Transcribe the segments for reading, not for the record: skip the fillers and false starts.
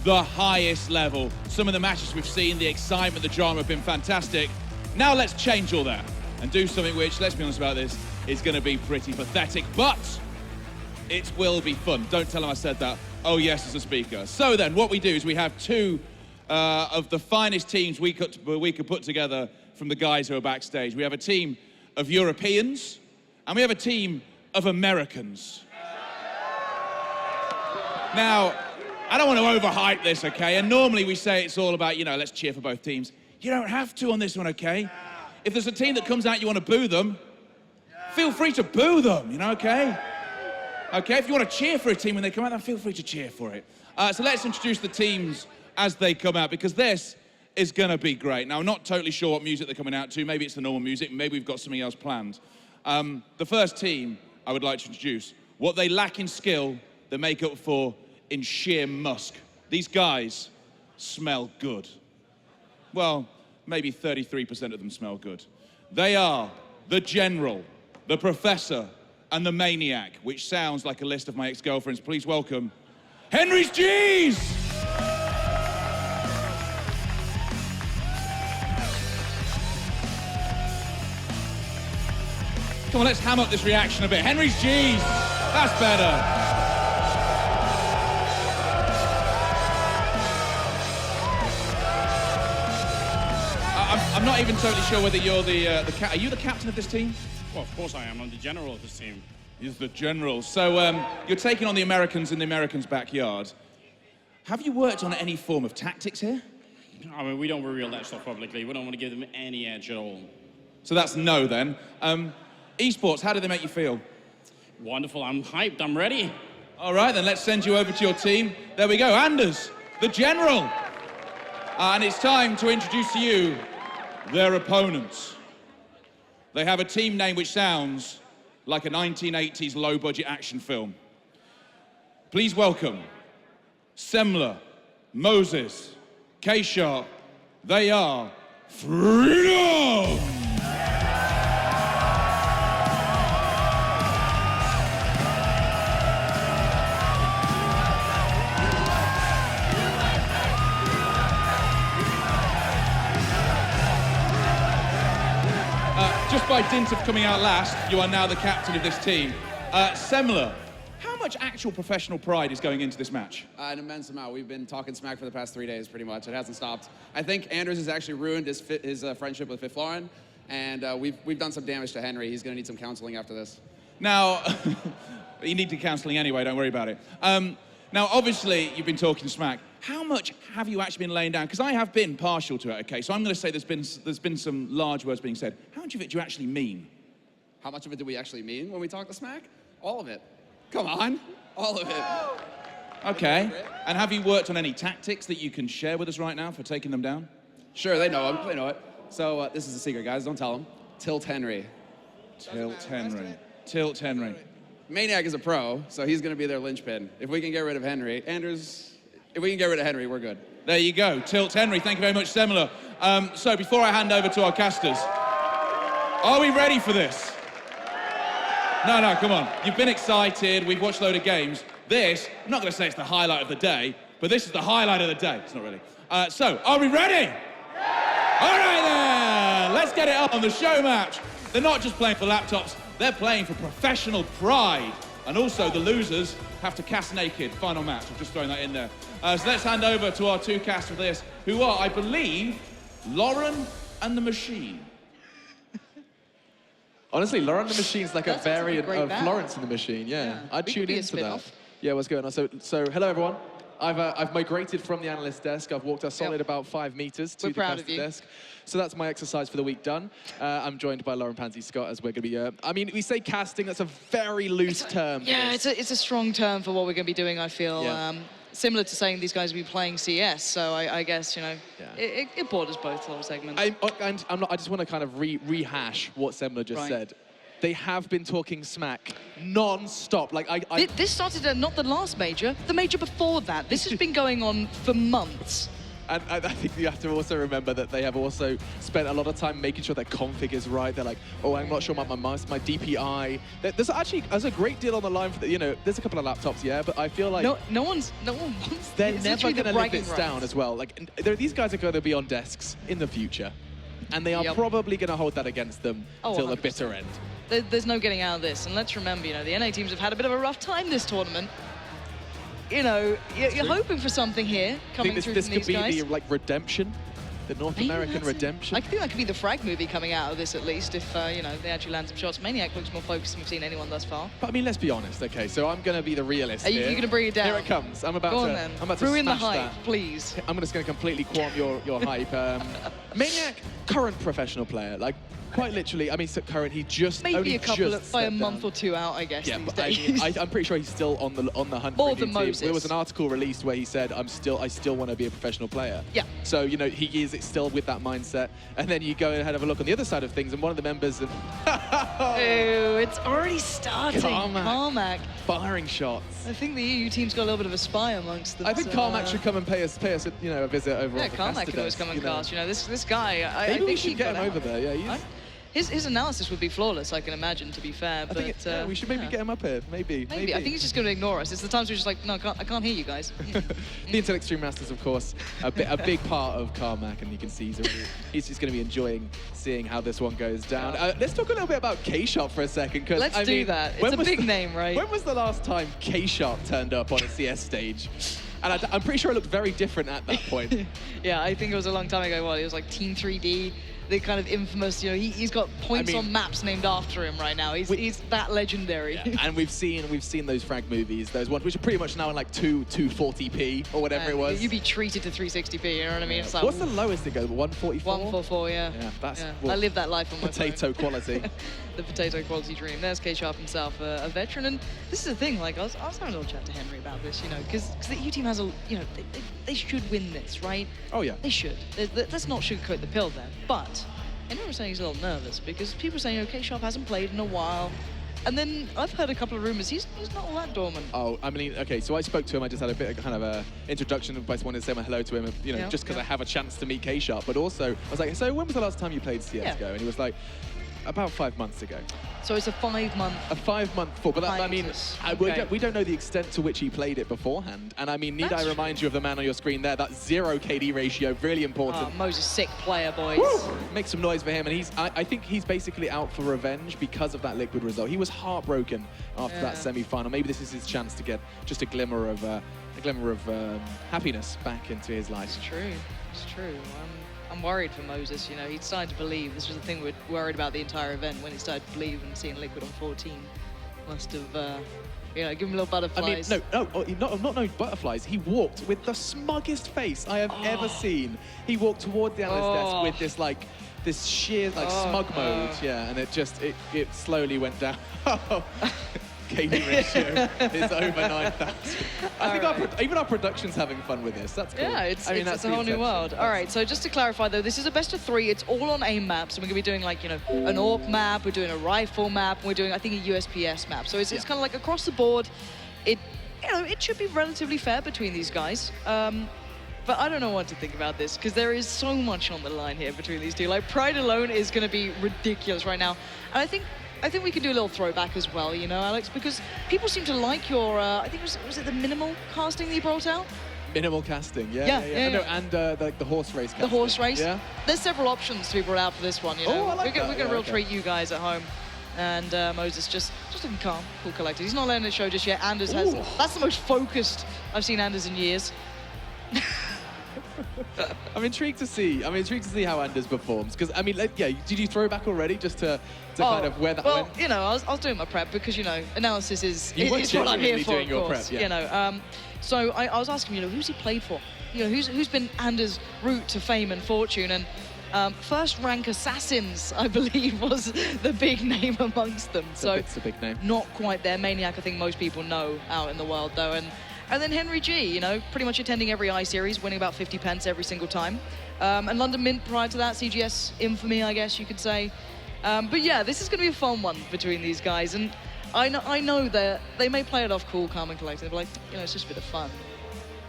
the highest level. Some of the matches we've seen, the excitement, the drama have been fantastic. Now let's change all that and do something which, let's be honest about this, is going to be pretty pathetic, but it will be fun. Don't tell them I said that. Oh yes, as a speaker. So then, what we do is we have two of the finest teams we could put together from the guys who are backstage. We have a team of Europeans, and we have a team of Americans. Now, I don't want to overhype this, okay? And normally we say it's all about, you know, let's cheer for both teams. You don't have to on this one, okay? If there's a team that comes out, you want to boo them, feel free to boo them, you know, okay? Okay, if you want to cheer for a team when they come out, then feel free to cheer for it. So let's introduce the teams as they come out, because this is going to be great. Now, I'm not totally sure what music they're coming out to. Maybe it's the normal music. Maybe we've got something else planned. The first team I would like to introduce, what they lack in skill, they make up for in sheer musk. These guys smell good. Well, maybe 33% of them smell good. They are the General, the Professor, and the Maniac, which sounds like a list of my ex-girlfriends. Please welcome Henry's G's! Come on, let's ham up this reaction a bit. Henry's G's! That's better. I'm not even totally sure whether you're are you the captain of this team? Well, of course I am. I'm the general of this team. He's the general. So you're taking on the Americans in the Americans' backyard. Have you worked on any form of tactics here? I mean, we don't reveal that stuff publicly. We don't want to give them any edge at all. So that's no then. Esports, how do they make you feel? Wonderful. I'm hyped. I'm ready. All right, then let's send you over to your team. There we go. Anders, the general. And it's time to introduce to you their opponents. They have a team name which sounds like a 1980s low-budget action film. Please welcome Semmler, Moses, K-Sharp. They are Freedom! Just by dint of coming out last, you are now the captain of this team. Semmler, how much actual professional pride is going into this match? An immense amount. We've been talking smack for the past 3 days, pretty much. It hasn't stopped. I think Anders has actually ruined his friendship with Fifth Lauren, and we've done some damage to Henry. He's going to need some counseling after this. Now, you need to counseling anyway, don't worry about it. Now, obviously, you've been talking smack. How much have you actually been laying down? Because I have been partial to it, okay? So I'm going to say there's been some large words being said. How much of it do you actually mean? How much of it do we actually mean when we talk the smack? All of it. Come on. All of it. Okay. And have you worked on any tactics that you can share with us right now for taking them down? Sure, they know them. They know it. So this is a secret, guys. Don't tell them. Tilt Henry. Tilt Henry. Tilt Henry. Maniac is a pro, so he's going to be their linchpin. If we can get rid of Henry, if we can get rid of Henry, we're good. There you go, Tilt Henry. Thank you very much, Semmler. So before I hand over to our casters, are we ready for this? No, come on. You've been excited. We've watched a load of games. This, I'm not going to say it's the highlight of the day, but this is the highlight of the day. It's not really. So, are we ready? Yeah! All right then, let's get it on the show match. They're not just playing for laptops, they're playing for professional pride. And also, the losers have to cast naked. Final match. I'm just throwing that in there. So let's hand over to our two casters for this, who are, I believe, Lauren and the Machine. Honestly, Lauren the Machine's like a variant like a of band. Florence and the Machine. Yeah. I'd We tune could be a into that. spin-off. Yeah, what's going on? So hello everyone. I've migrated from the analyst desk. I've walked a solid about 5 meters to We're the proud caster of you. desk. So that's my exercise for the week done. I'm joined by Lauren Pansy Scott as we're going to be. I mean, we say casting. That's a very loose term. Yeah, it's a strong term for what we're going to be doing, I feel. Yeah. Similar to saying these guys will be playing CS, so I guess, you know, Yeah. it borders both little segments. I just want to kind of rehash what Semmler just said. They have been talking smack non-stop. Like This started at not the last major, the major before that. This has been going on for months. And I think you have to also remember that they have also spent a lot of time making sure their config is right. They're like, oh, I'm not sure about my mouse, my DPI. There's a great deal on the line for the, there's a couple of laptops, yeah, but I feel like no one wants. they're it's never literally the going to live bragging this rights. down as well. Like, these guys are going to be on desks in the future, and they are probably going to hold that against them till the 100%. bitter end. There's no getting out of this. And let's remember, the NA teams have had a bit of a rough time this tournament. You're hoping for something here I coming think through this from could these be guys. the redemption, the North Maybe American that's it. redemption. I think that could be the frag movie coming out of this at least, if they actually land some shots. Maniac looks more focused than we've seen anyone thus far. But I mean, let's be honest, okay? So I'm going to be the realist Are you here. going to bring it down? Here it comes. I'm about Go to. on then. I'm about to Ruin the smash hype, that. please. I'm just going to completely qualm your hype. Maniac, current professional player, like quite literally. I mean, so current. He just Maybe only a couple just by a stepped month down. or two out, I guess. Yeah, these but days. I'm pretty sure he's still on the hunt More for a new than team. Moses. There was an article released where he said, I still want to be a professional player. Yeah. So he is still with that mindset. And then you go and have a look on the other side of things, and one of the members of Ooh, it's already starting. Carmack. firing shots. I think the EU team's got a little bit of a spy amongst them. I think so, Carmack should come and pay us a visit over. Yeah, on the Carmack can always Caster come and desk, cast. This guy. I Maybe think we should he get got him over out. there. Yeah, His analysis would be flawless, I can imagine, to be fair. I think we should maybe get him up here. Maybe. I think he's just going to ignore us. It's the times we're just like, no, I can't hear you guys. The Intel Extreme Masters, of course, a big part of Carmack, and you can see he's just going to be enjoying seeing how this one goes down. Let's talk a little bit about K-Sharp for a second. Let's do that. It's a big name, right? When was the last time K-Sharp turned up on a CS stage? And I'm pretty sure it looked very different at that point. Yeah, I think it was a long time ago. Well, it was like Team 3D. The kind of infamous, he's got points on maps named after him right now. He's that legendary. Yeah, and we've seen those frag movies, those ones which are pretty much now in like 240p or whatever it was. You'd be treated to 360p, you know what I mean? It's like, What's the lowest it goes? 144? 144, yeah. Yeah, that's I live that life on my potato phone. quality. The potato quality dream. There's K-Sharp himself, a veteran, and this is the thing. Like I was having a little chat to Henry about this, because the EU team has they should win this, right? Oh yeah. They should. Let's not sugarcoat the pill there. But Henry was saying he's a little nervous because people are saying, K-Sharp hasn't played in a while. And then I've heard a couple of rumors. He's not all that dormant. Oh, I mean, okay, so I spoke to him. I just had a bit of kind of a introduction. I just wanted to say my hello to him, just because I have a chance to meet K-Sharp. But also, I was like, so when was the last time you played CSGO? Yeah. And he was like, about 5 months ago. So it's a 5-month. A 5-month full, but that, I mean, Okay. we don't know the extent to which he played it beforehand. And I mean, need That's I remind you of the man on your screen there? That 0 KD ratio, really important. Moses, sick player, boys. Woo! Make some noise for him, and I think he's basically out for revenge because of that Liquid result. He was heartbroken after that semi-final. Maybe this is his chance to get just a glimmer of happiness back into his life. It's true. I'm worried for Moses. He started to believe. This was the thing we're worried about the entire event when he started to believe and seeing Liquid on 14. Must have, given him little butterflies. I mean, not no butterflies. He walked with the smuggest face I have ever seen. He walked toward the analyst desk with this sheer smug mode. Yeah, and it slowly went down. KD ratio is over 9,000. I think even our production's having fun with this. That's cool. Yeah, it's that's a the whole new intention. world. All right, so just to clarify though, this is a best of 3. It's all on AIM maps, and we're gonna be doing an AWP map. We're doing a rifle map. And we're doing I think a USPS map. So it's kind of like across the board. It should be relatively fair between these guys. But I don't know what to think about this because there is so much on the line here between these two. Like Pride alone is gonna be ridiculous right now, and I think we can do a little throwback as well, Alex, because people seem to like your, I think was it the minimal casting that you brought out? Minimal casting, yeah. No, and the horse race casting. The horse race? Yeah. There's several options to be brought out for this one, Oh, I like We're that. gonna treat you guys at home. And Moses just looking calm, cool collected. He's not letting it show just yet. Anders has, that's the most focused I've seen Anders in years. I'm intrigued to see how Anders performs because I mean, did you throw back already just to kind of where that went? I was doing my prep because analysis is You were what I'm here genuinely for, doing of your course. prep, yeah. So I was asking who's he played for, who's been Anders' route to fame and fortune, and first rank assassins I believe was the big name amongst them. So it's a big name. Not quite there. Maniac I think most people know out in the world though, and then Henry G, pretty much attending every I series, winning about 50 pence every single time. And London Mint prior to that, CGS infamy, I guess you could say. But yeah, this is going to be a fun one between these guys. And I know that they may play it off cool, calm and collected. They're like, it's just a bit of fun.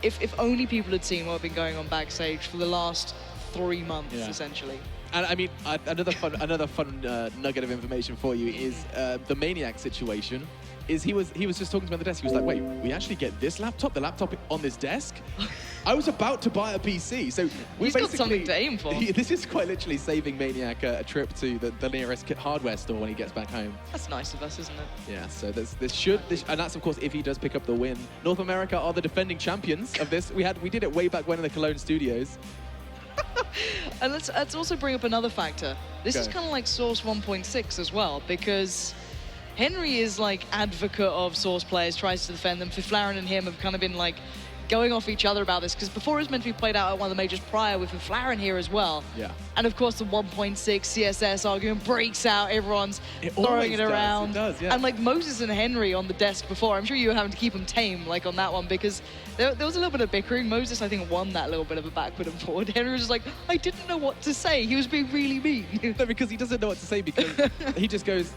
if only people had seen what had been going on backstage for the last 3 months, Yeah. essentially. And I mean, another fun nugget of information for you is the Maniac situation. Is he was just talking to me on the desk. He was like, "Wait, we actually get this laptop, the laptop on this desk? I was about to buy a PC." So we He's got something to aim for. This is quite literally saving Maniac a trip to the nearest hardware store when he gets back home. That's nice of us, isn't it? Yeah. So and that's of course if he does pick up the win. North America are the defending champions of this. We did it way back when in the Cologne studios. And let's also bring up another factor. This is kind of like Source 1.6 as well, because Henry is like advocate of Source players, tries to defend them. Fiflaren and him have kind of been like going off each other about this, because before it was meant to be played out at one of the majors prior with Fiflaren here as well. Yeah. And of course the 1.6 CSS argument breaks out, everyone's throwing it around. It does, yeah. And like Moses and Henry on the desk before, I'm sure you were having to keep them tame like on that one, because there was a little bit of bickering. Moses, I think, won that little bit of a backward and forward. Henry was just like, I didn't know what to say. He was being really mean. No, because he doesn't know what to say, because he just goes,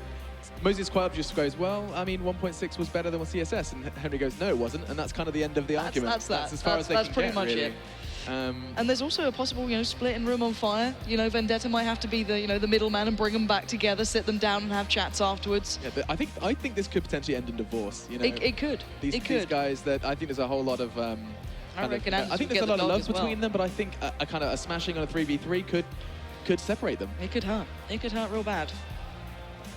Moses quite just goes, well, I mean, 1.6 was better than CSS. And Henry goes, no, it wasn't. And that's kind of the end of the argument. That's as far as they that's can pretty get, much really. it. And there's also a possible, split in Room on Fire. Vendetta might have to be the, the middleman and bring them back together, sit them down and have chats afterwards. Yeah, but I think this could potentially end in divorce. It could. These guys that I think there's a whole lot of. I reckon I think there's a lot of love between them, but I think a kind of a smashing on a 3v3 could separate them. It could hurt. It could hurt real bad.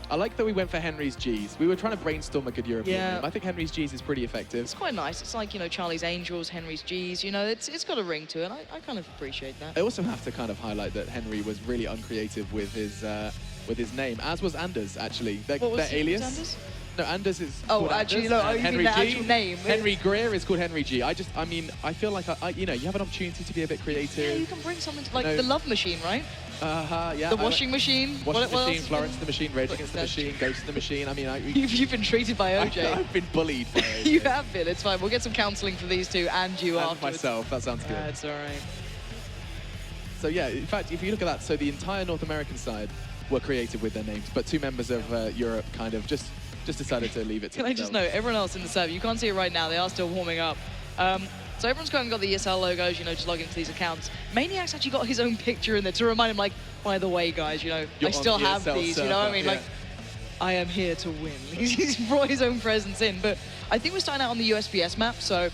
I like that we went for Henry's G's. We were trying to brainstorm a good European Yeah. name. I think Henry's G's is pretty effective. It's quite nice. It's like, Charlie's Angels, Henry's G's. It's got a ring to it. I kind of appreciate that. I also have to kind of highlight that Henry was really uncreative with his name, as was Anders, actually. Their alias. Anders? No, Anders is Oh, called actually, Anders, no, and you Henry mean the G. actual name. Henry Greer is called Henry G. I feel like you have an opportunity to be a bit creative. Yeah, you can bring something to, like No. the Love Machine, right? Yeah. The washing machine. Washing What else machine, has Florence been- the machine, Rage Against the Machine, Ghost the Machine. I mean, You've been treated by OJ. I've been bullied by OJ. You have been. It's fine. We'll get some counselling for these two and you And afterwards. myself. That sounds good. It's all right. So yeah, in fact, if you look at that, so the entire North American side were creative with their names, but two members of Europe kind of just decided to leave it to Can I just note, everyone else in the server, you can't see it right now, they are still warming up. So everyone's kind of got the ESL logos, just log into these accounts. Maniac's actually got his own picture in there to remind him, like, by the way, guys, I You're still on the have ESL these, you know what I mean? server, Like, I am here to win. He's brought his own presence in, but I think we're starting out on the USPS map, so,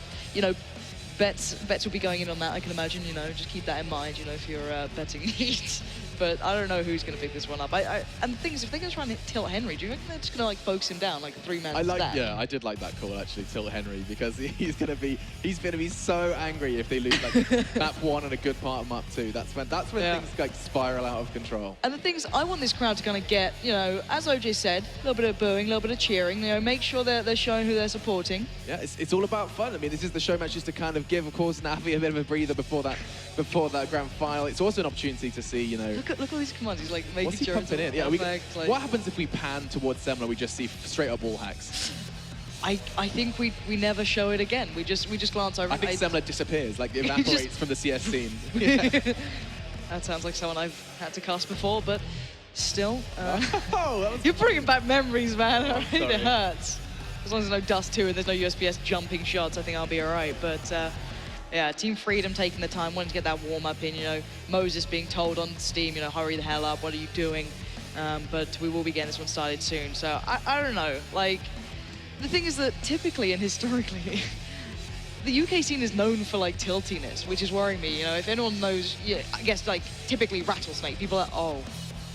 bets will be going in on that, I can imagine, just keep that in mind, if you're betting needs. But I don't know who's going to pick this one up. And the thing is, if they're going to try and tilt Henry, do you reckon they're just going to, like, focus him down, like a three-man stack? Yeah, I did like that call, actually, tilt Henry, because he's going to be so angry if they lose, like, map 1 and a good part of map 2. That's when things, like, spiral out of control. And the thing is, I want this crowd to kind of get, as OJ said, a little bit of booing, a little bit of cheering, make sure they're showing who they're supporting. Yeah, it's all about fun. I mean, this is the show match just to kind of give, of course, Navi a bit of a breather before that grand final. It's also an opportunity to see, Look at all these commands. He's like making what's he sure pumping in? it's Yeah, perfect. Like, what happens if we pan towards Semmler? We just see straight up wall hacks. I think we never show it again. We just glance over. I think Semmler disappears, like evaporates from the CS scene. That sounds like someone I've had to cast before, but still. Oh, You're bringing back memories, man. All right? sorry. It hurts. As long as there's no Dust 2 and there's no USPS jumping shots, I think I'll be all right. But yeah, Team Freedom taking the time, wanting to get that warm-up in, Moses being told on Steam, hurry the hell up, what are you doing? But we will be getting this one started soon. So I don't know. Like, the thing is that typically and historically, the UK scene is known for, like, tiltiness, which is worrying me. If anyone knows, I guess, like, typically Rattlesnake, people are,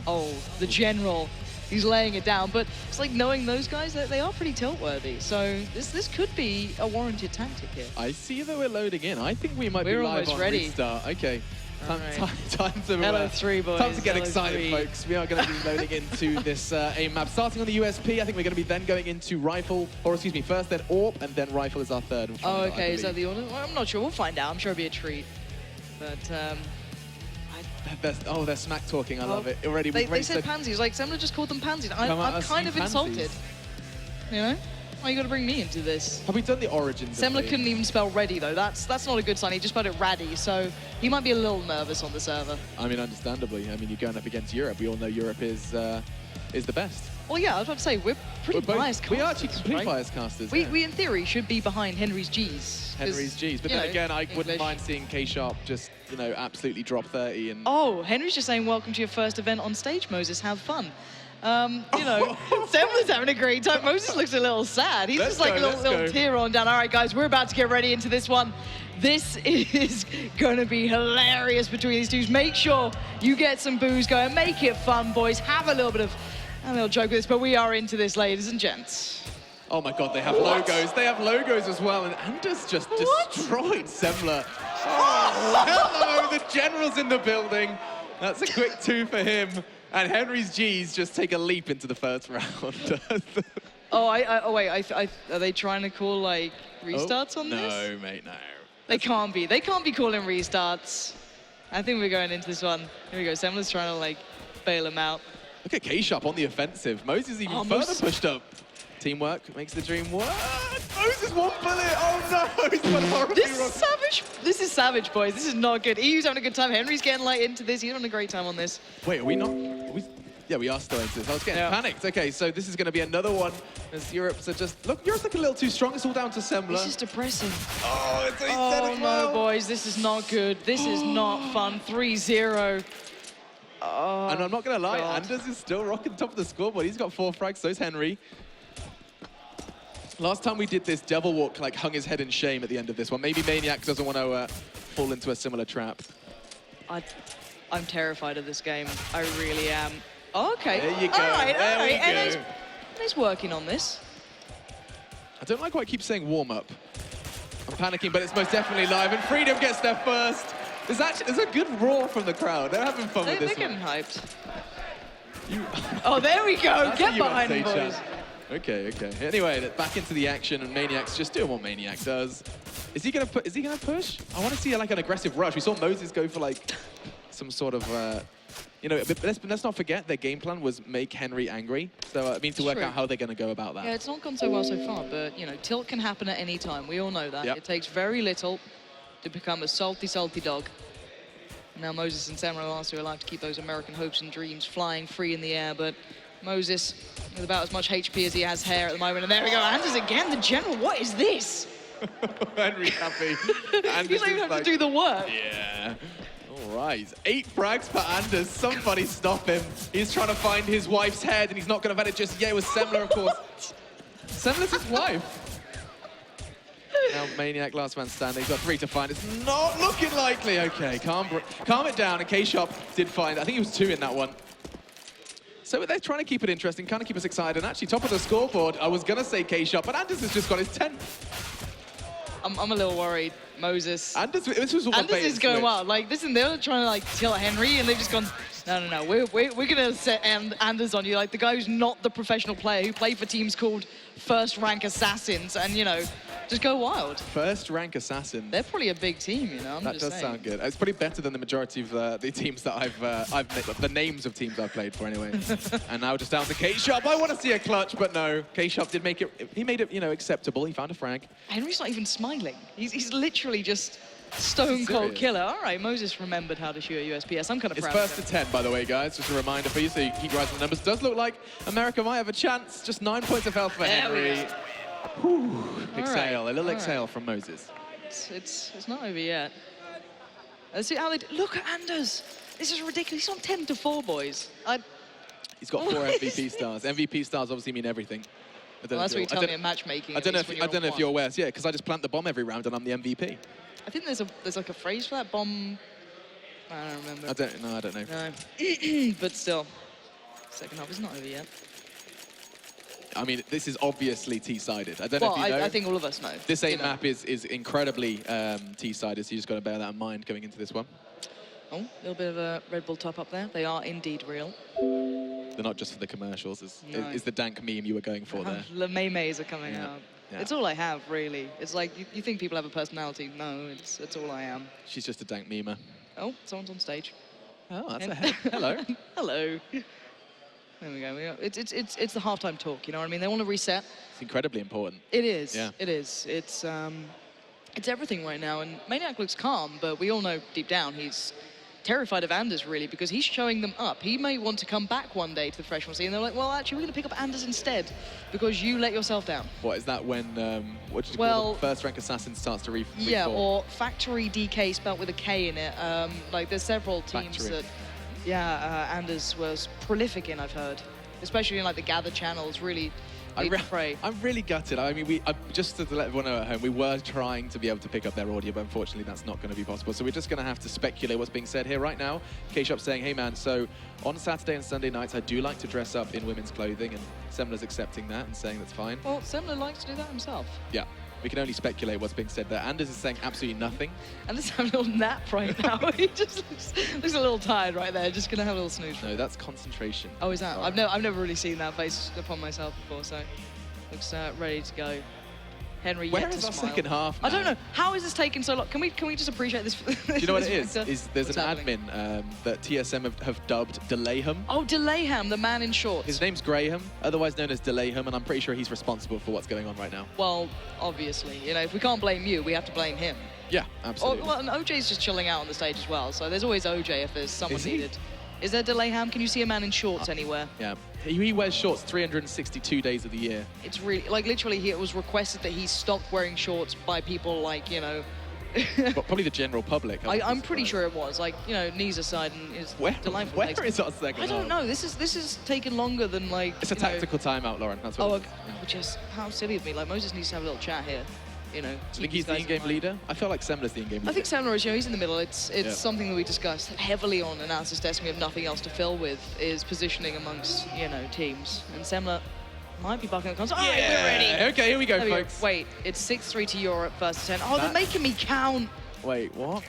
oh, the general, he's laying it down. But it's like knowing those guys, they are pretty tilt-worthy. So this could be a warranted tactic here. I see that we're loading in. I think we might We're be live almost on ready. Restart. Okay. Time to LO3, boys. Time to get LO3. excited, folks. We are going to be loading into this AIM map. Starting on the USP, I think we're going to be then going into Rifle, or excuse me, first then AWP, and then Rifle is our third. Oh, okay. Is that the order? Well, I'm not sure. We'll find out. I'm sure it'll be a treat. But they're smack talking. I love it. Already, they said pansies. Like, Semmler just called them pansies. I'm kind of insulted. Why you got to bring me into this? Have we done the origins? Semmler couldn't even spell ready, though. That's not a good sign. He just spelled it raddy, so he might be a little nervous on the server. I mean, understandably. I mean, you're going up against Europe. We all know Europe is the best. Well, yeah, I was about to say, we're pretty biased casters, we are actually complete right? biased casters. We, yeah. we, in theory, should be behind Henry's G's. Henry's G's. But then again, I wouldn't English. mind seeing K-Sharp just, you know, absolutely drop 30 and... Oh, Henry's just saying, welcome to your first event on stage, Moses. Have fun. You know, Semmler's having a great time. Moses looks a little sad. He's just like a little tear on down. All right, guys, we're about to get ready into this one. This is going to be hilarious between these two. Make sure you get some booze going. Make it fun, boys. Have a little joke with this, but we are into this, ladies and gents. Oh my God, they have logos. They have logos as well, and Anders just destroyed Semmler. Oh, hello, the general's in the building. That's a quick 2 for him. And Henry's G's just take a leap into the first round. Oh, wait, are they trying to call, like, restarts on this? No, mate, no. They can't be. They can't be calling restarts. I think we're going into this one. Here we go. Semmler's trying to, like, bail him out. Look at K-Sharp on the offensive. Moses even further pushed up. Teamwork makes the dream work. Moses 1 bullet. Oh no, he's gone horribly wrong. This is savage. This is savage, boys. This is not good. EU's having a good time. Henry's getting like into this. He's having a great time on this. Wait, are we not? Yeah, we are still into this. I was getting panicked. Okay, so this is going to be another one as Europe's are just... Look, Europe's looking a little too strong. It's all down to Semmler. This is depressing. Oh, it's he said as well. No, boys. This is not good. This is not fun. 3-0. Oh, and I'm not going to lie, God. Anders is still rocking top of the scoreboard. He's got 4 frags, so is Henry. Last time we did this, Devil Walk like hung his head in shame at the end of this one. Maybe Maniac doesn't want to fall into a similar trap. I'm terrified of this game. I really am. Oh, okay. There you go. All right. There we go. And he's working on this. I don't like why I keep saying warm-up. I'm panicking, but it's most definitely live. And Freedom gets there first. There's a good roar from the crowd. They're having fun with this They're one. getting hyped. Oh, there we go. Get behind him, boys. Okay. Anyway, back into the action, and Maniac's just doing what Maniac does. Is he gonna push? I want to see like an aggressive rush. We saw Moses go for like some sort of, you know. But let's not forget their game plan was make Henry angry. So I mean to work out how they're gonna go about that. Yeah, it's not gone so well so far, but you know, tilt can happen at any time. We all know that. Yep. It takes very little to become a salty, salty dog. Now Moses and Semmler are also allowed to keep those American hopes and dreams flying free in the air, but Moses with about as much HP as he has hair at the moment. And there we go, Anders again, the general. What is this? Henry's happy. You don't even have to do the work. Yeah. All right. 8 frags for Anders. Somebody stop him. He's trying to find his wife's head, and he's not going to have it just yet. It was Semmler, of course. Semmler's his wife. Now Maniac, last man standing. He's got 3 to find. It's not looking likely. Okay, calm it down. And K-Sharp did find. I think he was 2 in that one. So they're trying to keep it interesting, kind of keep us excited. And actually, top of the scoreboard, I was going to say K-Sharp, but Anders has just got his 10th. I'm a little worried. Moses. Anders is going wild. Like, listen, they're trying to like kill Henry, and they've just gone, no. We're gonna set Anders on you. Like the guy who's not the professional player who played for teams called First Rank Assassins, and you know, just go wild. First Rank Assassin. They're probably a big team, you know. That does sound good. It's probably better than the majority of the teams that the names of teams I've played for anyway. And now just down to K-Sharp. I want to see a clutch, but no. K-Sharp did make it. He made it, you know, acceptable. He found a frag. Henry's not even smiling. He's literally just stone cold killer. All right, Moses remembered how to shoot a USPS. I'm kind of proud. It's first to 10, by the way, guys. Just a reminder for you, so you keep rising the numbers. Does look like America might have a chance. Just 9 points of health for Henry. Whew. Exhale, a little exhale from Moses. It's not over yet. Let's see how they do. Look at Anders. This is ridiculous. He's on 10-4, boys. He's got 4 MVP stars. MVP stars obviously mean everything. Well, that's what you tell me in matchmaking. I don't know if you're aware. Yeah, because I just plant the bomb every round and I'm the MVP. I think there's like a phrase for that, bomb. I don't remember. I don't know. No, but still, second half is not over yet. I mean, this is obviously T-sided. I don't know if you know. I think all of us know. This map is incredibly T-sided, so you just got to bear that in mind going into this one. Oh, a little bit of a Red Bull top up there. They are indeed real. They're not just for the commercials. Is the dank meme you were going for there. The Maymays are coming out. Yeah. It's all I have, really. It's like, you think people have a personality. No, it's all I am. She's just a dank memer. Oh, someone's on stage. Oh, that's a hello. Hello. There we go. It's the halftime talk, you know what I mean? They want to reset. It's incredibly important. It is. Yeah. It is. It's everything right now. And Maniac looks calm, but we all know deep down he's terrified of Anders, really, because he's showing them up. He may want to come back one day to the freshman scene, and they're like, well, actually, we're going to pick up Anders instead because you let yourself down. What is that when, what did you call it? First rank assassin starts to yeah, reform? or Factory DK spelt with a K in it. Like, there's several teams Factory. that, yeah, Anders was prolific in, I've heard. Especially in, like, the gather channels, really. I'm really gutted. I mean, just to let everyone know at home, we were trying to be able to pick up their audio, but unfortunately that's not going to be possible. So we're just going to have to speculate what's being said here right now. K-Shop's saying, hey man, so on Saturday and Sunday nights, I do like to dress up in women's clothing, and Semmler's accepting that and saying that's fine. Well, Semmler likes to do that himself. Yeah. We can only speculate what's being said there. Anders is saying absolutely nothing. Anders is having a little nap right now. He just looks a little tired right there. Just gonna have a little snooze. No, that's concentration. Oh, is that? Sorry. I've never really seen that face upon myself before, so looks ready to go. Henry, Where yet to is our smile. second half, I don't man? know. How is this taking so long? Can we just appreciate this? Do you know what it is? There's What's an happening? admin that TSM have dubbed Delayham. Oh, Delayham, the man in shorts. His name's Graham, otherwise known as Delayham, and I'm pretty sure he's responsible for what's going on right now. Well, obviously, you know, if we can't blame you, we have to blame him. Yeah, absolutely. Well, and OJ's just chilling out on the stage as well, so there's always OJ if there's someone needed. Is there Delayham? Can you see a man in shorts anywhere? Yeah, he wears shorts 362 days of the year. It's really, like, literally, it was requested that he stopped wearing shorts by people like, you know... But probably the general public. I'm pretty sure it was, like, you know, knees aside, and it's delightful. Where is our second I don't half? know. This is taking longer than, like... It's a tactical timeout, Lauren. That's what Oh, it is. just how silly of me. Like, Moses needs to have a little chat here, you know. Do you think he's the in-game leader? I feel like Semmler's the in-game leader. I think Semmler is, you know, he's in the middle. It's something that we discussed heavily on Analysis Desk, and we have nothing else to fill with, is positioning amongst, you know, teams. And Semmler might be bucking the console. All right, we're ready. Okay, here we go, There we go. folks. Wait, it's 6-3 to Europe versus 10. Oh, they're making me count. Wait, what?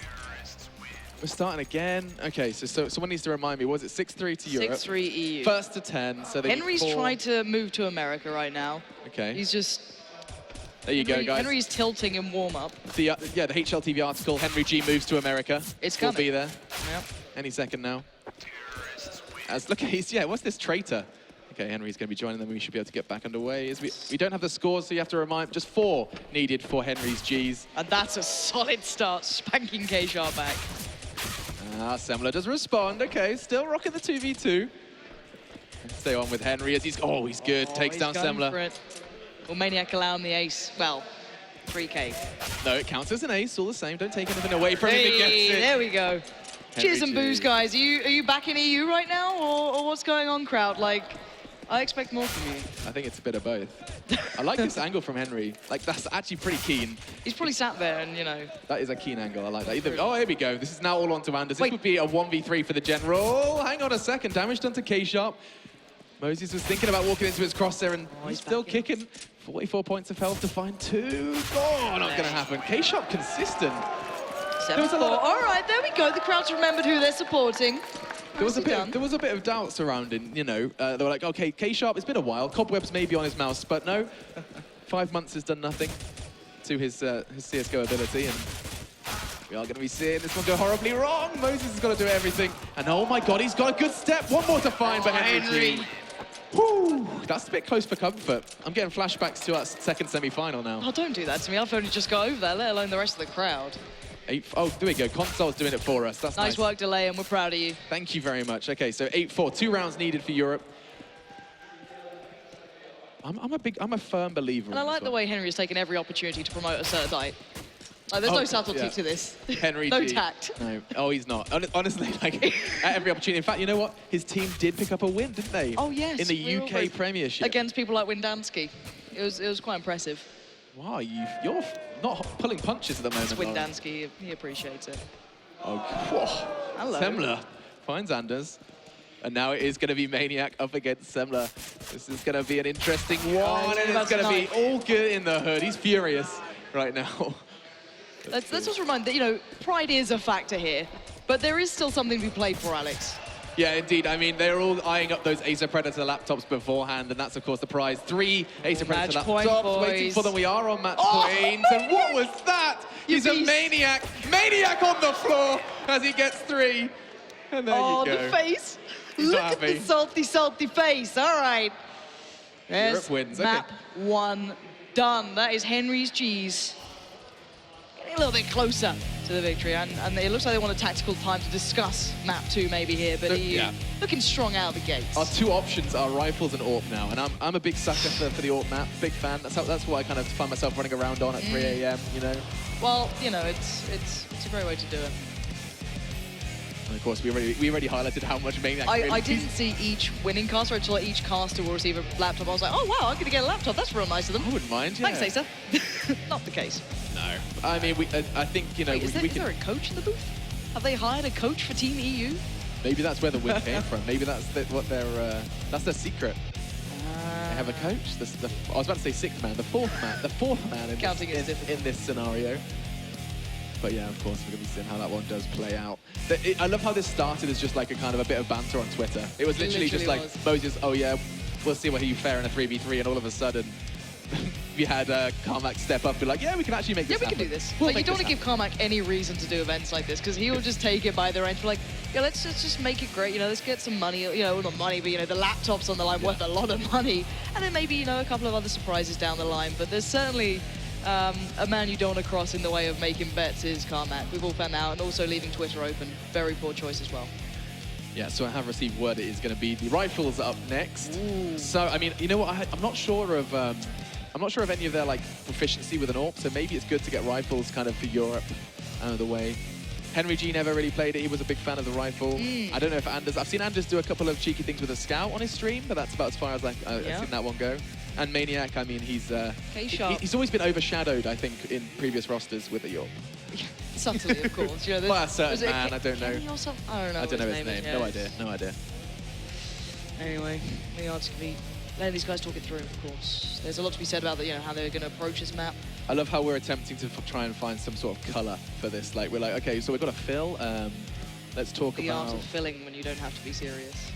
We're starting again. Okay, so someone needs to remind me. Was it 6-3 to Europe? 6-3 EU. First to 10. So they Henry's need 4. tried to move to America right now. Okay. He's just... There you go, guys. Henry's tilting in warm-up. The HLTV article, Henry G moves to America. It's Will coming. be there Yep. any second now. Look, what's this traitor? Okay, Henry's going to be joining them. We should be able to get back underway. We don't have the scores, so you have to remind. Just 4 needed for Henry's Gs. And that's a solid start, spanking K-Sharp back. Semmler does respond. Okay, still rocking the 2v2. Stay on with Henry as he's good. Takes He's down going Semmler. for it. Will Maniac allow him the ace? Well, 3K. No, it counts as an ace all the same. Don't take anything away from him. He gets it. There we go. Cheers and G. booze, guys. Are you back in EU right now, or what's going on, crowd? Like, I expect more from you. I think it's a bit of both. I like this angle from Henry. Like, that's actually pretty keen. He's probably sat there and, you know... That is a keen angle. I like that. Oh, here we go. This is now all on to Anders. Wait. This would be a 1v3 for the general. Hang on a second. Damage done to K-Sharp. Moses was thinking about walking into his crosshair, and he's still kicking. 44 points of health to find 2. Oh, not going to happen. K-Sharp consistent. 7-4. All right, there we go. The crowd's remembered who they're supporting. There was a bit of doubt surrounding, you know, they were like, okay, K-Sharp, it's been a while. Cobwebs may be on his mouse, but no. 5 months has done nothing to his CSGO ability, and we are going to be seeing this one go horribly wrong. Moses has got to do everything, and oh my God, he's got a good step. One more to find for Henry. Woo! That's a bit close for comfort. I'm getting flashbacks to our second semi-final now. Oh, don't do that to me. I've only just got over there, let alone the rest of the crowd. Oh, there we go. Console's doing it for us. That's nice. Nice work, Delay, and we're proud of you. Thank you very much. Okay, so 8-4. 2 rounds needed for Europe. I'm a firm believer. And I like the way Henry has taken every opportunity to promote a certain diet. Like, there's no subtlety to this. Henry no G. tact. No. Oh, he's not. Honestly, like, at every opportunity. In fact, you know what? His team did pick up a win, didn't they? Oh, yes. In the UK Premiership. Against people like Windansky. It was quite impressive. Wow, you're not pulling punches at the moment. It's Windansky. He appreciates it. Oh, whoa. Hello. Semmler finds Anders. And now it is going to be Maniac up against Semmler. This is going to be an interesting one, and it's going to be all good in the hood. He's furious right now. Let's also remind that, you know, pride is a factor here, but there is still something to be played for, Alex. Yeah, indeed. I mean, they're all eyeing up those Acer Predator laptops beforehand, and that's, of course, the prize. 3 Acer Predator laptops waiting for them. We are on match point. And what was that? He's a maniac. Maniac on the floor as he gets 3. And there you go. The face. He's Look not at happy. the salty, salty face. All right. There's Europe wins. map 1 done. That is Henry's G's. a little bit closer to the victory. And it looks like they want a tactical time to discuss map 2 maybe here, but Yeah. looking strong out of the gates. Our two options are rifles and AWP now, and I'm a big sucker for the AWP map, big fan. That's what I kind of find myself running around on at 3 a.m., you know? Well, you know, it's a great way to do it. And of course, we already highlighted how much Maniac really I didn't see each winning caster. I saw each caster will receive a laptop. I was like, oh wow, I'm going to get a laptop. That's real nice of them. I wouldn't mind, yeah. Thanks, Asa. Not the case. No. I mean, I think, you know, Wait, is we there a coach in the booth? Have they hired a coach for Team EU? Maybe that's where the win came from. Maybe that's that's their secret. They have a coach. I was about to say sixth man, the fourth man in this scenario. But yeah, of course, we're going to be seeing how that one does play out. I love how this started as just like a kind of a bit of banter on Twitter. It was literally just like, Moses, oh yeah, we'll see where you fare in a 3v3, and all of a sudden, you had Carmack step up and be like, yeah, we can actually make this happen. We can do this. We'll But you don't want to give Carmack any reason to do events like this, because he will just take it by the reins. Like, yeah, let's just make it great. You know, let's get some money. You know, not money, but you know, the laptops on the line worth a lot of money, and then maybe, you know, a couple of other surprises down the line. But there's certainly a man you don't want to cross in the way of making bets is Carmack. We've all found out, and also leaving Twitter open. Very poor choice as well. Yeah, so I have received word it is going to be the rifles up next. Ooh. So I mean, you know what? I'm not sure of any of their like proficiency with an AWP. So maybe it's good to get rifles kind of for Europe out of the way. Henry G never really played it. He was a big fan of the rifle. I don't know if Anders. I've seen Anders do a couple of cheeky things with a scout on his stream, but that's about as far as I've seen that one go. And Maniac, I mean, he's always been overshadowed, I think, in previous rosters with the York. Subtly, of course. You know, by a certain man, I don't know. I don't know. I don't know his name. No idea. No idea. Anyway, we are just going to be letting these guys talk it through, of course. There's a lot to be said about you know, how they're going to approach this map. I love how we're attempting to try and find some sort of colour for this. Like, we're like, okay, so we've got a fill. Let's talk about... The art of filling when you don't have to be serious.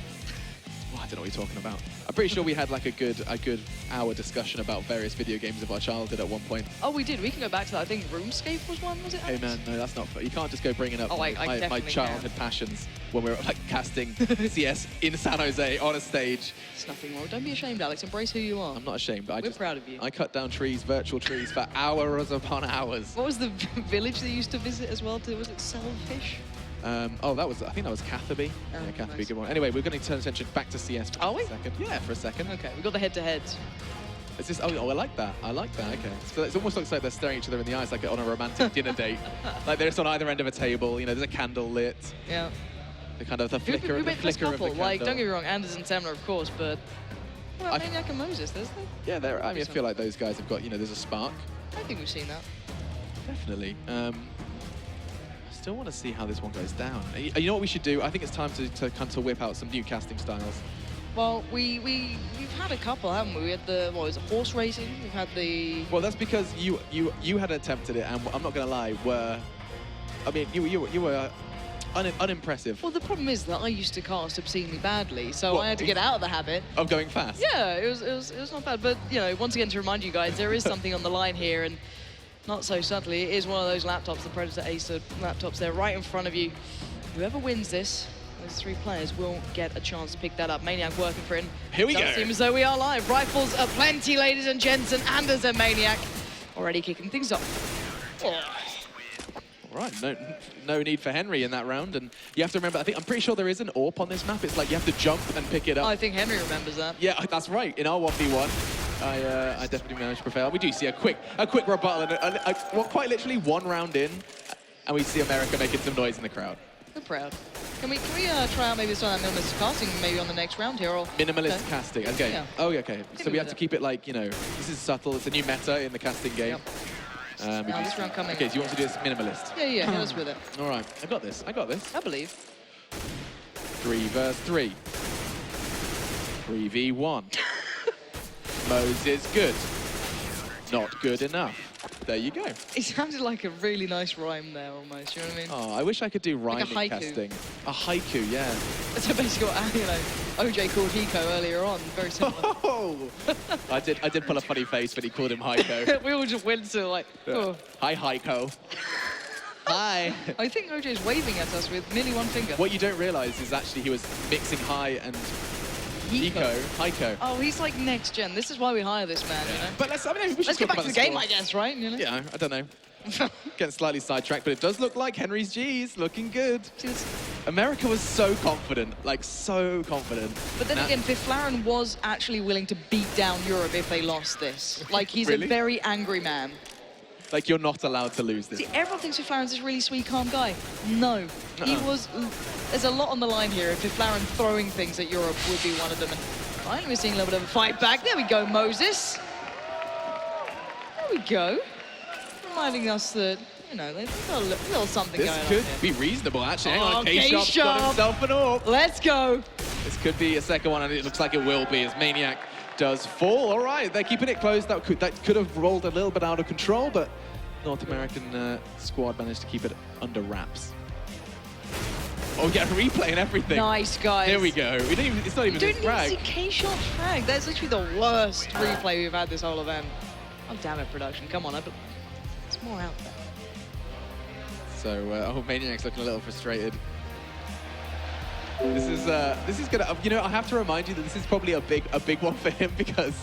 Well, I don't know what you're talking about. I'm pretty sure we had like a good hour discussion about various video games of our childhood at one point. Oh, we did. We can go back to that. I think RuneScape was one, was it? Hey man, no, that's not fair. You can't just go bringing up my childhood passions when we're like casting CS in San Jose on a stage. It's nothing wrong. Don't be ashamed, Alex. Embrace who you are. I'm not ashamed. We're proud of you. I cut down trees, virtual trees, for hours upon hours. What was the village they used to visit as well? Was it Selfish? I think that was Catherby. Yeah, Catherby, nice. Good one. Anyway, we're going to turn attention back to CS for a second. Yeah, for a second. Okay, we got the head-to-heads. Is this? Oh, I like that. I like that. Okay. So it almost looks like they're staring each other in the eyes, like on a romantic dinner date. Like they're just on either end of a table. You know, there's a candle lit. Yeah. The kind of the flicker of the candle. Like, don't get me wrong, Anders and Semmler, of course, but well, Maniac and Moses, there's yeah, I mean, I feel like those guys have got, you know, there's a spark. I think we've seen that. Definitely. Still want to see how this one goes down. You know what we should do? I think it's time to whip out some new casting styles. Well, we've had a couple, haven't we? We had the horse racing. We've had the. Well, that's because you had attempted it, and I'm not going to lie. You were unimpressive. Well, the problem is that I used to cast obscenely badly, so I had to get out of the habit of going fast. Yeah, it was not bad, but you know, once again to remind you guys, there is something on the line here, and. Not so subtly, it is one of those laptops, the Predator Acer laptops. They're right in front of you. Whoever wins this, those three players will get a chance to pick that up. Maniac working for him. Here we go. It seems as though we are live. Rifles are plenty, ladies and gents, and Anders and Maniac already kicking things off. Oh. All right, no need for Henry in that round, and you have to remember. I'm pretty sure there is an AWP on this map. It's like you have to jump and pick it up. I think Henry remembers that. Yeah, that's right. In our 1v1. I definitely managed to prevail. We do see a quick rebuttal, and quite literally one round in, and we see America making some noise in the crowd. We're proud. Can we try out maybe some of that minimalist casting maybe on the next round here? Or minimalist casting, okay. Yeah. Oh, okay. So we have to keep it like, you know, this is subtle. It's a new meta in the casting game. Yep. This round coming. Okay, so you want to do this minimalist? Yeah, hit us with it. All right, I got this. I believe. 3 versus 3. 3v1. Moses good. Not good enough. There you go. It sounded like a really nice rhyme there, almost. You know what I mean? Oh, I wish I could do rhyming like casting. A haiku, yeah. So basically what, you know, OJ called Hiko earlier on. Very similar. Oh! I did pull a funny face when he called him Hiko. We all just went to like, oh. Hi, Hiko. Hi. I think OJ's waving at us with nearly one finger. What you don't realise is actually he was mixing hi and Hiko. Oh, he's like next gen. This is why we hire this man, you know? But let's get back to the game, I guess, right? You know? Yeah, I don't know. Getting slightly sidetracked, but it does look like Henry's G's looking good. America was so confident, like so confident. But then again, Fiflaren was actually willing to beat down Europe if they lost this. Like, he's Really? a very angry man. Like, you're not allowed to lose this. See, everyone thinks Fiflaren's this really sweet, calm guy. No. He was... There's a lot on the line here. If Fiflaren throwing things at Europe would be one of them. And finally, we're seeing a little bit of a fight back. There we go, Moses. There we go. Reminding us that, you know, they've got a little something going on This here. could be reasonable, actually. Hang on, K-Sharp's K-Sharp's got himself an AWP. Let's go. This could be a second one, and it looks like it will be, as Maniac does fall. All right, they're keeping it close. That could have rolled a little bit out of control, but North American squad managed to keep it under wraps. Oh, yeah, replay and everything. Nice, guys. Here we go. We didn't even, it's not even You this don't even see frag. K-Sharp's frag. That's literally the worst replay we've had this whole event. Oh, damn it, production. Come on, it's more out there. So, oh, Maniac's looking a little frustrated. This is gonna, you know, I have to remind you that this is probably a big one for him because,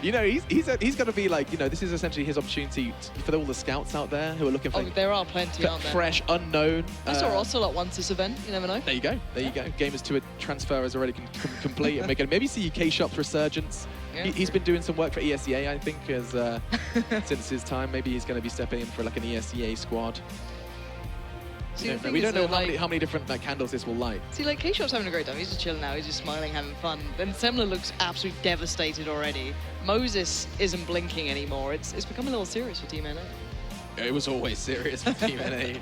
you know, he's gonna be like, you know, this is essentially his opportunity for all the scouts out there who are looking for Oh, there are plenty, aren't there? fresh, unknown. I saw Ocelot once this event. You never know. There you go. There you go. Gamers to a transfer is already complete. And maybe see K-Sharp's resurgence. Yeah. He's been doing some work for ESEA, I think, since his time. Maybe he's going to be stepping in for like an ESEA squad. See, We don't know how many different candles this will light. See, like, K-Sharp's having a great time. He's just chilling out. He's just smiling, having fun. Then Semmler looks absolutely devastated already. Moses isn't blinking anymore. It's become a little serious for Team NA. It was always serious for Team NA.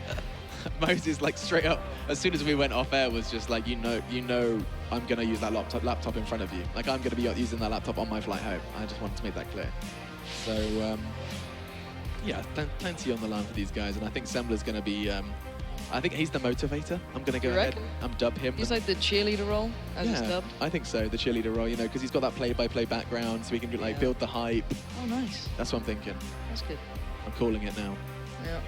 Moses, like, straight up, as soon as we went off air, was just like, you know, I'm going to use that laptop in front of you. Like, I'm going to be using that laptop on my flight home. I just wanted to make that clear. So, yeah, plenty on the line for these guys. And I think Semmler's going to be... I think he's the motivator. I'm going to go ahead and dub him. He's like the cheerleader role, as it's dubbed. I think so, the cheerleader role, you know, because he's got that play-by-play background, so he can like build the hype. Oh, nice. That's what I'm thinking. That's good. I'm calling it now. Yeah.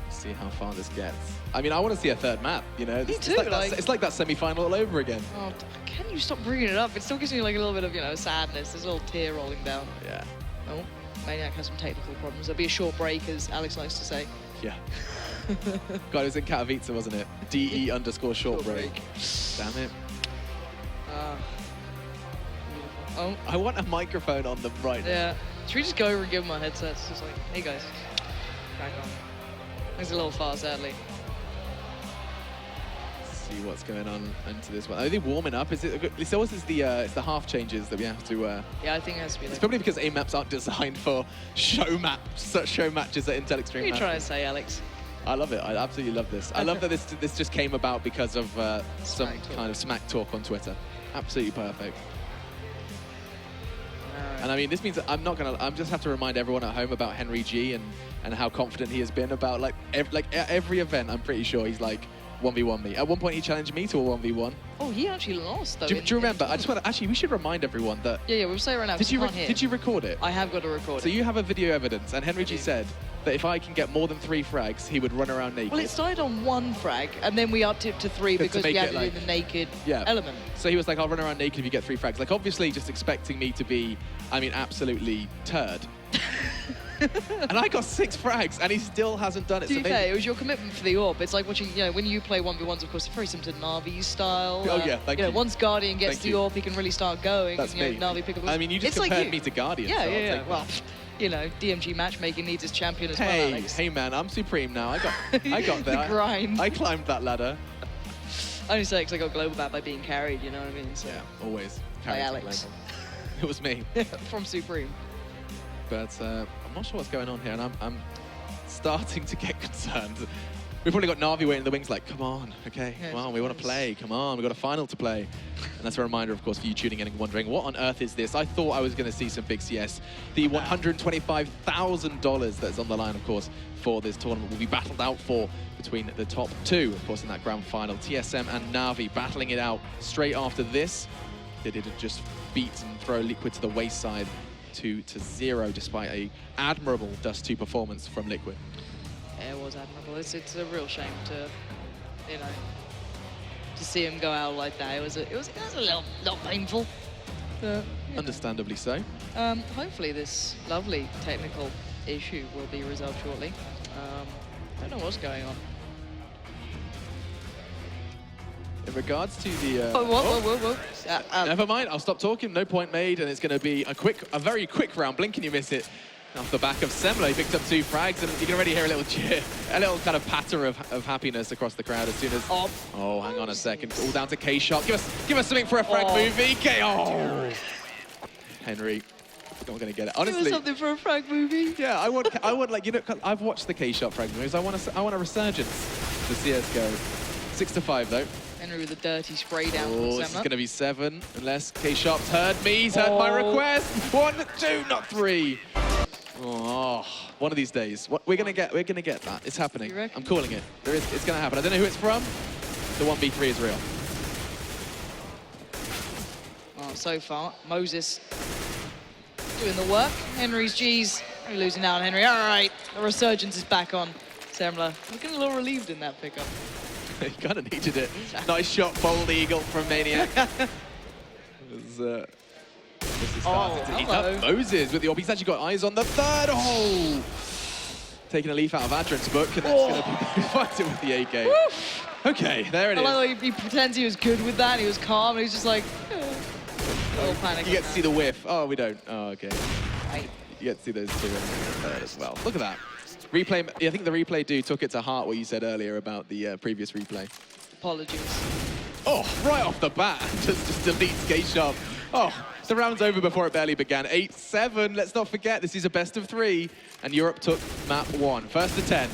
See how far this gets. I mean, I want to see a third map, you know? Me too, It's like that semi-final all over again. Oh, can you stop bringing it up? It still gives me like a little bit of, you know, sadness. There's a little tear rolling down. Yeah. Oh, Maniac has some technical problems. There'll be a short break, as Alex likes to say. Yeah. God, it was in Katowice, wasn't it? DE_short break. Damn it. Oh. I want a microphone on them right now. Yeah. Should we just go over and give them our headsets? Just like, hey guys, crack on. It's a little far, sadly. Let's see what's going on into this one. Are they warming up? Is it? It's always it's the half changes that we have to. Yeah, I think it has to be. It's probably because AIM maps aren't designed for show matches at Intel Extreme. What are you trying to say, Alex? I love it. I absolutely love this. I love that this just came about because of some kind of smack talk on Twitter. Absolutely perfect. And I mean, this means that I just have to remind everyone at home about Henry G and how confident he has been about like every event. I'm pretty sure he's like 1v1 me. At one point, he challenged me to a 1v1. Oh, he actually lost though. Do you remember? I just want to actually. We should remind everyone that. Yeah, we'll say it right now. Did you record it? I have got to record it. So you have a video evidence, and Henry G said that if I can get more than 3 frags, he would run around naked. Well, it started on 1 frag, and then we upped it to 3 because we had to do the naked element. So he was like, I'll run around naked if you get 3 frags. Like, obviously, just expecting me to be, I mean, absolutely turd. And I got 6 frags, and he still hasn't done it. To be fair, it was your commitment for the AWP. It's like watching, you know, when you play 1v1s, of course, it's very similar to Navi's style. Oh, yeah, thank you. Once Guardian gets the AWP, he can really start going. That's and, me. Navi pick up. I mean, you just compared me to Guardian. Yeah, so yeah. Well, you know, DMG matchmaking needs his champion as well, Alex. Hey, man, I'm supreme now. I got there. The grind. I climbed that ladder. I only say because I got global bat by being carried, you know what I mean? So. Yeah, always. By Alex. It was me. From Supreme. But I'm not sure what's going on here, and I'm starting to get concerned. We've probably got Na'Vi waiting in the wings like, come on, okay, come on, we want to play, come on, we've got a final to play. And that's a reminder, of course, for you tuning in and wondering, what on earth is this? I thought I was going to see some big CS. The $125,000 that's on the line, of course, for this tournament will be battled out for between the top 2, of course, in that grand final. TSM and Na'Vi battling it out straight after this. They did just beat and throw Liquid to the wayside 2-0, despite a admirable Dust 2 performance from Liquid. Yeah, it was admirable. It's a real shame to, you know, to see him go out like that. It was a little painful. Understandably so. Hopefully this lovely technical issue will be resolved shortly. Don't know what's going on. In regards to the... Whoa. Never mind, I'll stop talking, no point made, and it's going to be a very quick round. Blink and you miss it. Off the back of Semmler, he picked up 2 frags, and you can already hear a little cheer, a little kind of patter of happiness across the crowd as soon as... Oh, hang on a second. All down to K-Shot. Give us something for a frag movie. Henry, not going to get it. Honestly, give us something for a frag movie. Yeah, I want like, you know, I've watched the K-Shot frag movies. I want a resurgence for CSGO. 6-5 though. Henry with a dirty spray down from Oh, this is Semmler. going to be 7, unless K-Sharp's heard me. He's heard my request. 1, 2, not 3. Oh, one of these days, we're gonna get that. It's happening. I'm calling it. It's gonna happen. I don't know who it's from. The 1v3 is real. Oh, so far, Moses doing the work. Henry's G's losing out on Henry. All right, the resurgence is back on Semmler. Looking a little relieved in that pickup. He kind of needed it. Nice shot, bold eagle from Maniac. This is starting to heat up. Moses with the AWP. He's actually got eyes on the 3rd. Oh! Taking a leaf out of Adrian's book, and that's going to be fighting with the AK. Woof. Okay, there it is. I like he pretends he was good with that. He was calm, and he's just like, little panic. You get to see the whiff. Oh, we don't. Oh, okay. Right. You get to see those 2 in there as well. Look at that. Replay. I think the replay dude took it to heart what you said earlier about the previous replay. Apologies. Oh, right off the bat, just deletes K-Sharp. Oh, the round's over before it barely began. 8-7, let's not forget, this is a best of 3, and Europe took map 1. First to 10.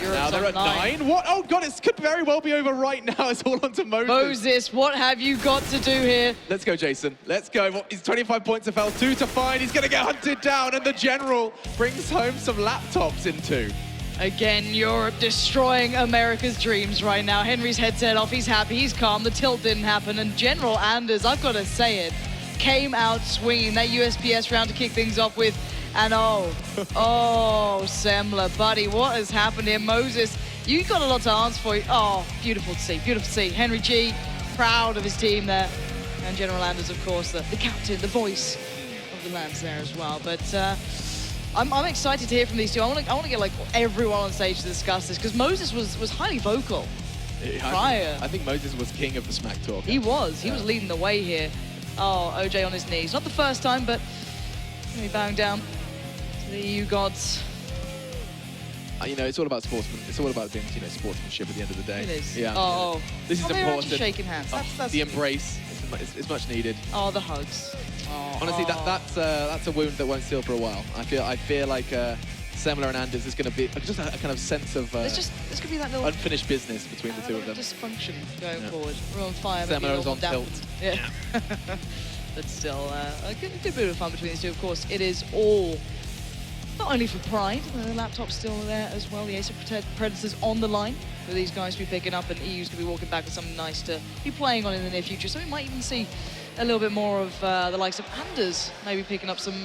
Europe's Now they're at 9. What? Oh, God, it could very well be over right now. It's all onto Moses. Moses, what have you got to do here? Let's go, Jason. Let's go. Well, he's 25 points of health, 2 to find. He's going to get hunted down, and the General brings home some laptops in 2. Again, Europe destroying America's dreams right now. Henry's headset off, he's happy, he's calm, the tilt didn't happen, and General Anders, I've got to say it, came out swinging that USPS round to kick things off with, and oh, Semmler, buddy, what has happened here? Moses, you got a lot to answer for. Oh, beautiful to see, beautiful to see. Henry G, proud of his team there, and General Anders, of course, the captain, the voice of the Lance there as well, but I'm excited to hear from these two. I want to get like everyone on stage to discuss this because Moses was highly vocal prior. I think Moses was king of the smack talk. He was leading the way here. Oh, OJ on his knees. Not the first time, but maybe bowing down to the EU gods. You know, it's all about sportsman. It's all about being, you know, sportsmanship at the end of the day. It is. Yeah. Oh, this is they're important. actually shaking hands. That's the embrace is much needed. Oh, the hugs. Oh, honestly, that's a wound that won't heal for a while. I feel like Semmler and Anders is going to be just a kind of sense of this could be that little unfinished business between the two of them. Dysfunction going forward. We're on fire. Semmler is on tilt. Yeah. But still, a good bit of fun between these two. Of course, it is all not only for pride. The laptop's still there as well. The Ace of Predators on the line for these guys to be picking up, and EU's going to be walking back with something nice to be playing on in the near future. So we might even see a little bit more of the likes of Anders maybe picking up some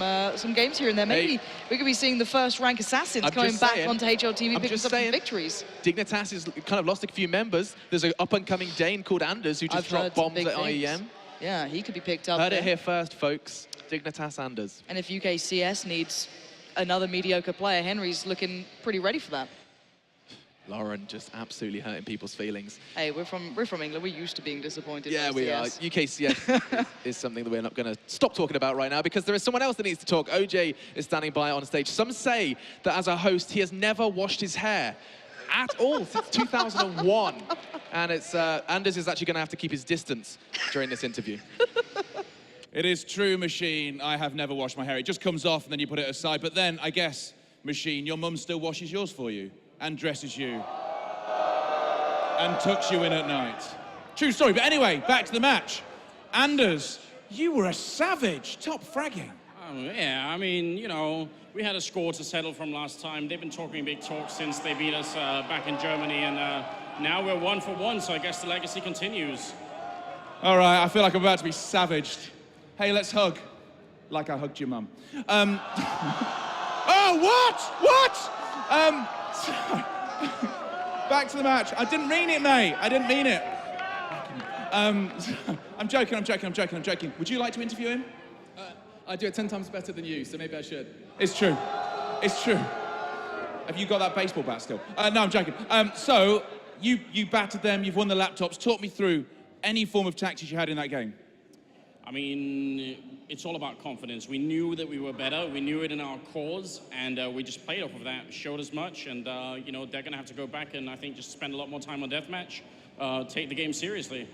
games here and there. Maybe we could be seeing the first rank assassins coming back onto HLTV picking up some victories. Dignitas has kind of lost a few members. There's an up-and-coming Dane called Anders who just dropped bombs at IEM. Yeah, he could be picked up. Heard it here first, folks. Dignitas Anders. And if UKCS needs another mediocre player, Henry's looking pretty ready for that. Lauren just absolutely hurting people's feelings. Hey, we're from England. We're used to being disappointed. Yeah, we are. UKCS is something that we're not going to stop talking about right now because there is someone else that needs to talk. OJ is standing by on stage. Some say that as a host, he has never washed his hair at all since 2001. And it's Anders is actually going to have to keep his distance during this interview. It is true, Machine. I have never washed my hair. It just comes off and then you put it aside. But then, I guess, Machine, your mum still washes yours for you and dresses you and tucks you in at night. True story. But anyway, back to the match. Anders, you were a savage. Top fragging. Oh, yeah, I mean, you know, we had a score to settle from last time. They've been talking big talk since they beat us back in Germany, and now we're 1 for 1, so I guess the legacy continues. All right, I feel like I'm about to be savaged. Hey, let's hug. Like I hugged your mum. Oh, what? Back to the match. I didn't mean it, mate. I didn't mean it. I'm joking. Would you like to interview him? I do it 10 times better than you, so maybe I should. It's true. It's true. Have you got that baseball bat still? No, I'm joking. So, you battered them, you've won the laptops. Talk me through any form of tactics you had in that game. I mean, it's all about confidence. We knew that we were better. We knew it in our cores, and we just played off of that, showed as much, and, you know, they're going to have to go back and I think just spend a lot more time on deathmatch, take the game seriously.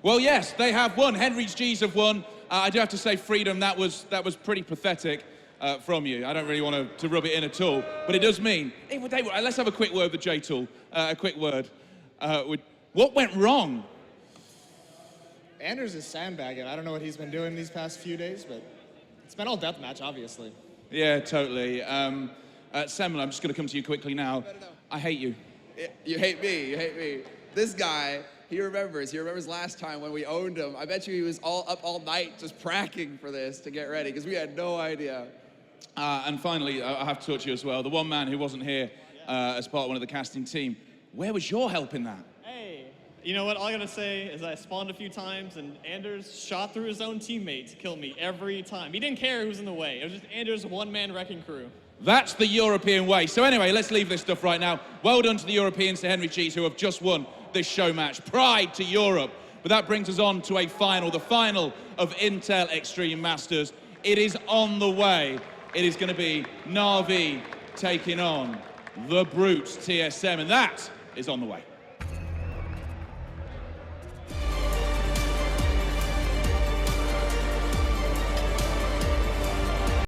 Well, yes, they have won. Henry's G's have won. I do have to say, Freedom, that was pretty pathetic from you. I don't really want to rub it in at all, but it does mean... Hey, let's have a quick word with J-Tool. A quick word. What went wrong? Anders is sandbagging. I don't know what he's been doing these past few days, but it's been all deathmatch, obviously. Yeah, totally. Semmler, I'm just going to come to you quickly now. No. I hate you. You hate me. You hate me. This guy, he remembers last time when we owned him. I bet you he was up all night just pracking for this to get ready because we had no idea. And finally, I have to talk to you as well. The one man who wasn't here as part of one of the casting team. Where was your help in that? Hey, you know what? All I gotta say is I spawned a few times and Anders shot through his own teammate to kill me every time. He didn't care who was in the way. It was just Anders' one-man wrecking crew. That's the European way. So anyway, let's leave this stuff right now. Well done to the Europeans, to Henry Cheese, who have just won this show match. Pride to Europe. But that brings us on to a final, the final of Intel Extreme Masters. It is on the way. It is going to be Na'Vi taking on the Brutes TSM, and that is on the way.